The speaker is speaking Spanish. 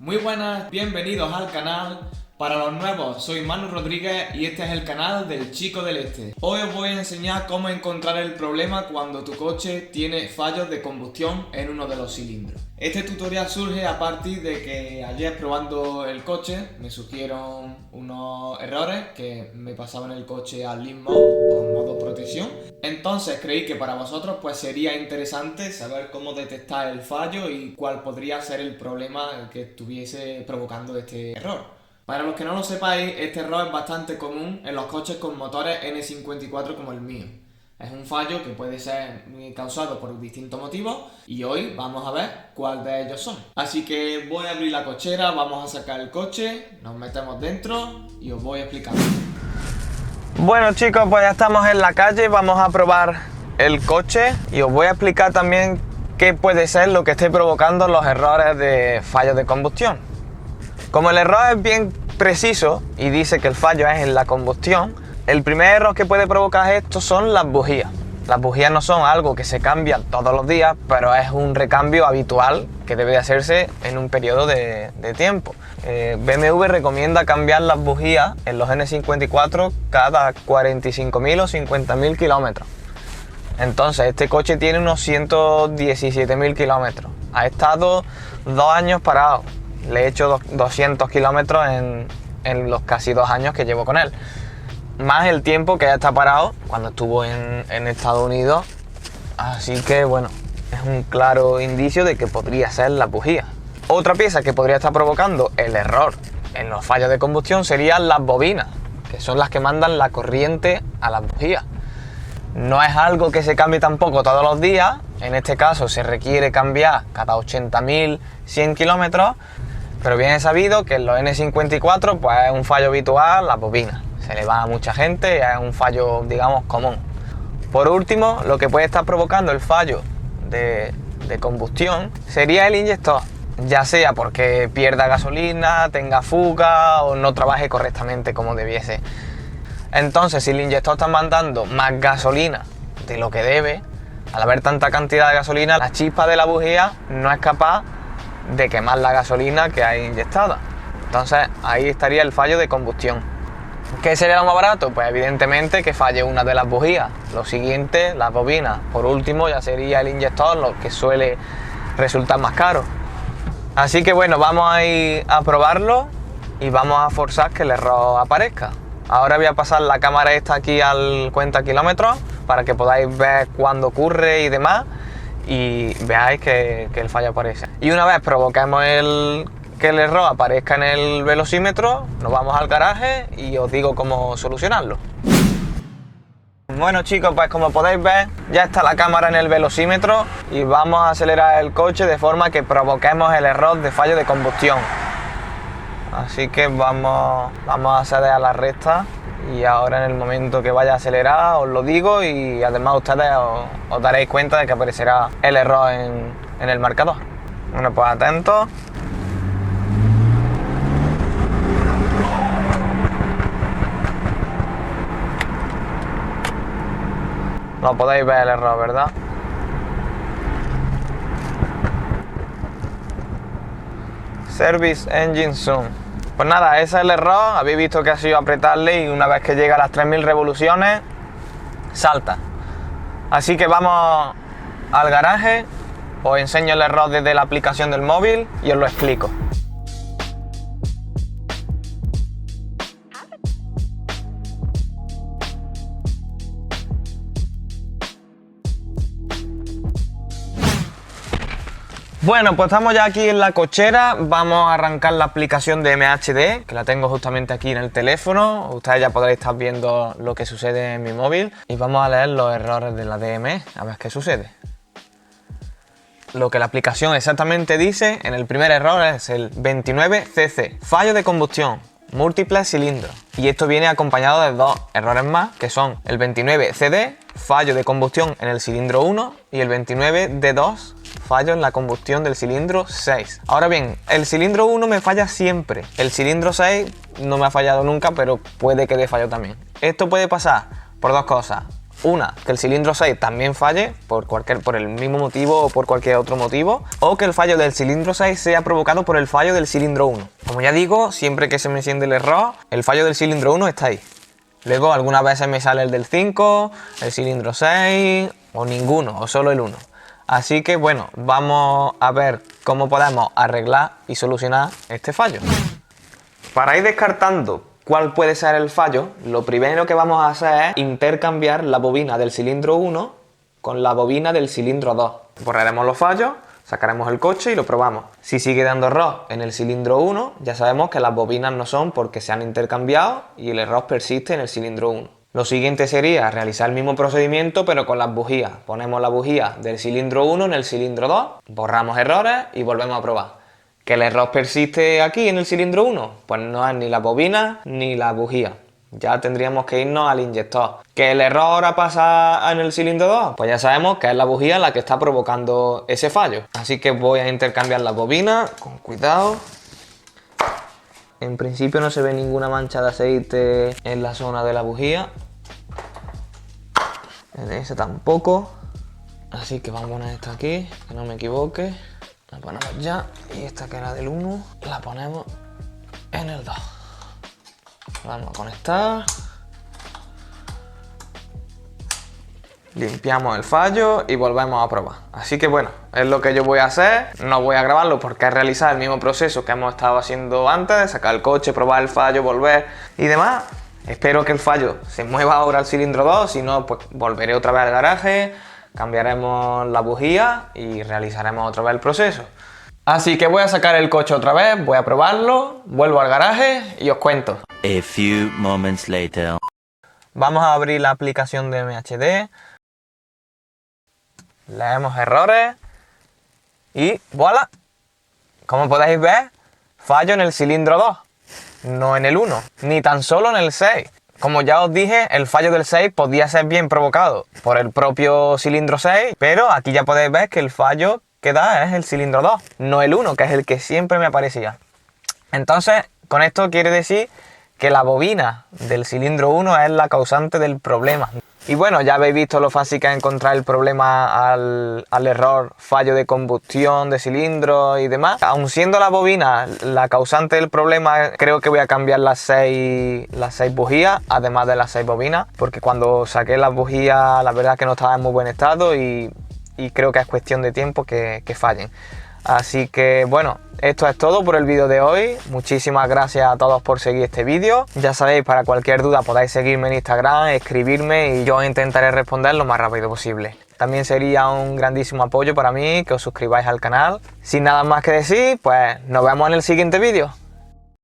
Muy buenas, bienvenidos al canal. Para los nuevos, soy Manu Rodríguez y este es el canal del Chico del Este. Hoy os voy a enseñar cómo encontrar el problema cuando tu coche tiene fallos de combustión en uno de los cilindros. Este tutorial surge a partir de que ayer probando el coche me surgieron unos errores que me pasaban el coche al Lean Mode o modo protección. Entonces creí que para vosotros pues sería interesante saber cómo detectar el fallo y cuál podría ser el problema que estuviese provocando este error. Para los que no lo sepáis, este error es bastante común en los coches con motores N54 como el mío. Es un fallo que puede ser causado por distintos motivos y hoy vamos a ver cuál de ellos son. Así que voy a abrir la cochera, vamos a sacar el coche, nos metemos dentro y os voy explicando. Bueno chicos, pues ya estamos en la calle, vamos a probar el coche y os voy a explicar también qué puede ser lo que esté provocando los errores de fallos de combustión. Como el error es bien preciso y dice que el fallo es en la combustión, el primer error que puede provocar esto son las bujías. Las bujías no son algo que se cambia todos los días, pero es un recambio habitual que debe de hacerse en un periodo de tiempo. BMW recomienda cambiar las bujías en los N54 cada 45.000 o 50.000 kilómetros. Entonces este coche tiene unos 117.000 kilómetros. Ha estado 2 años parado. Le he hecho 200 kilómetros en los casi 2 años que llevo con él. Más el tiempo que ya está parado cuando estuvo en Estados Unidos. Así que bueno, es un claro indicio de que podría ser la bujía. Otra pieza que podría estar provocando el error en los fallos de combustión serían las bobinas, que son las que mandan la corriente a las bujías. No es algo que se cambie tampoco todos los días. En este caso se requiere cambiar cada 80.100 kilómetros. Pero bien es sabido que en los N54 pues es un fallo habitual, las bobinas. Se le va a mucha gente y es un fallo, digamos, común. Por último, lo que puede estar provocando el fallo de combustión sería el inyector. Ya sea porque pierda gasolina, tenga fuga o no trabaje correctamente como debiese. Entonces, si el inyector está mandando más gasolina de lo que debe, al haber tanta cantidad de gasolina, la chispa de la bujía no es capaz de quemar la gasolina que hay inyectada. Entonces ahí estaría el fallo de combustión. ¿Qué sería lo más barato? Pues evidentemente que falle una de las bujías. Lo siguiente, las bobinas. Por último ya sería el inyector, lo que suele resultar más caro. Así que bueno, vamos a ir a probarlo y vamos a forzar que el error aparezca. Ahora voy a pasar la cámara esta aquí al cuenta kilómetros para que podáis ver cuándo ocurre y demás y veáis que el fallo aparece. Y una vez provoquemos que el error aparezca en el velocímetro, nos vamos al garaje y os digo cómo solucionarlo. Bueno chicos, pues como podéis ver ya está la cámara en el velocímetro y vamos a acelerar el coche de forma que provoquemos el error de fallo de combustión. Así que vamos a acceder a la recta y ahora en el momento que vaya a acelerar os lo digo y además ustedes os daréis cuenta de que aparecerá el error en el marcador. Bueno, pues atentos. No podéis ver el error, ¿verdad? Service Engine Zoom. Pues nada, ese es el error. Habéis visto que ha sido apretarle y una vez que llega a las 3000 revoluciones, salta. Así que vamos al garaje, os enseño el error desde la aplicación del móvil y os lo explico. Bueno, pues estamos ya aquí en la cochera, vamos a arrancar la aplicación de MHD, que la tengo justamente aquí en el teléfono, ustedes ya podréis estar viendo lo que sucede en mi móvil y vamos a leer los errores de la DME, a ver qué sucede. Lo que la aplicación exactamente dice en el primer error es el 29CC, fallo de combustión, múltiples cilindros. Y esto viene acompañado de 2 errores más, que son el 29CD, fallo de combustión en el cilindro 1 y el 29D2, fallo en la combustión del cilindro 6. Ahora bien, el cilindro 1 me falla siempre, el cilindro 6 no me ha fallado nunca, pero puede que dé fallo también. Esto puede pasar por 2 cosas. Una, que el cilindro 6 también falle por el mismo motivo o por cualquier otro motivo, o que el fallo del cilindro 6 sea provocado por el fallo del cilindro 1. Como ya digo, siempre que se me enciende el error, el fallo del cilindro 1 está ahí. Luego algunas veces me sale el del 5, el cilindro 6 o ninguno, o solo el 1. Así que bueno, vamos a ver cómo podemos arreglar y solucionar este fallo. Para ir descartando cuál puede ser el fallo, lo primero que vamos a hacer es intercambiar la bobina del cilindro 1 con la bobina del cilindro 2. Borraremos los fallos, sacaremos el coche y lo probamos. Si sigue dando error en el cilindro 1, ya sabemos que las bobinas no son porque se han intercambiado y el error persiste en el cilindro 1. Lo siguiente sería realizar el mismo procedimiento pero con las bujías. Ponemos la bujía del cilindro 1 en el cilindro 2, borramos errores y volvemos a probar. ¿Que el error persiste aquí en el cilindro 1? Pues no es ni la bobina ni la bujía. Ya tendríamos que irnos al inyector. ¿Que el error ahora pasa en el cilindro 2? Pues ya sabemos que es la bujía la que está provocando ese fallo. Así que voy a intercambiar las bobinas con cuidado. En principio no se ve ninguna mancha de aceite en la zona de la bujía. En ese tampoco. Así que vamos a poner esta aquí, que no me equivoque. La ponemos ya. Y esta que era del 1, la ponemos en el 2. Vamos a conectar. Limpiamos el fallo y volvemos a probar. Así que bueno, es lo que yo voy a hacer. No voy a grabarlo porque es realizar el mismo proceso que hemos estado haciendo antes, de sacar el coche, probar el fallo, volver y demás. Espero que el fallo se mueva ahora al cilindro 2, si no, pues volveré otra vez al garaje, cambiaremos la bujía y realizaremos otra vez el proceso. Así que voy a sacar el coche otra vez, voy a probarlo, vuelvo al garaje y os cuento. A few moments later. Vamos a abrir la aplicación de MHD. Leemos errores y ¡voilà! Como podéis ver, fallo en el cilindro 2, no en el 1, ni tan solo en el 6. Como ya os dije, el fallo del 6 podía ser bien provocado por el propio cilindro 6, pero aquí ya podéis ver que el fallo que da es el cilindro 2, no el 1, que es el que siempre me aparecía. Entonces, con esto quiere decir que la bobina del cilindro 1 es la causante del problema. Y bueno, ya habéis visto lo fácil que es encontrar el problema al error fallo de combustión de cilindro y demás. Aun siendo la bobina la causante del problema, creo que voy a cambiar las 6 bujías, además de las 6 bobinas, porque cuando saqué las bujías la verdad que no estaba en muy buen estado y creo que es cuestión de tiempo que fallen. Así que bueno, esto es todo por el vídeo de hoy. Muchísimas gracias a todos por seguir este vídeo. Ya sabéis, para cualquier duda podéis seguirme en Instagram, escribirme y yo intentaré responder lo más rápido posible. También sería un grandísimo apoyo para mí que os suscribáis al canal. Sin nada más que decir, pues nos vemos en el siguiente vídeo.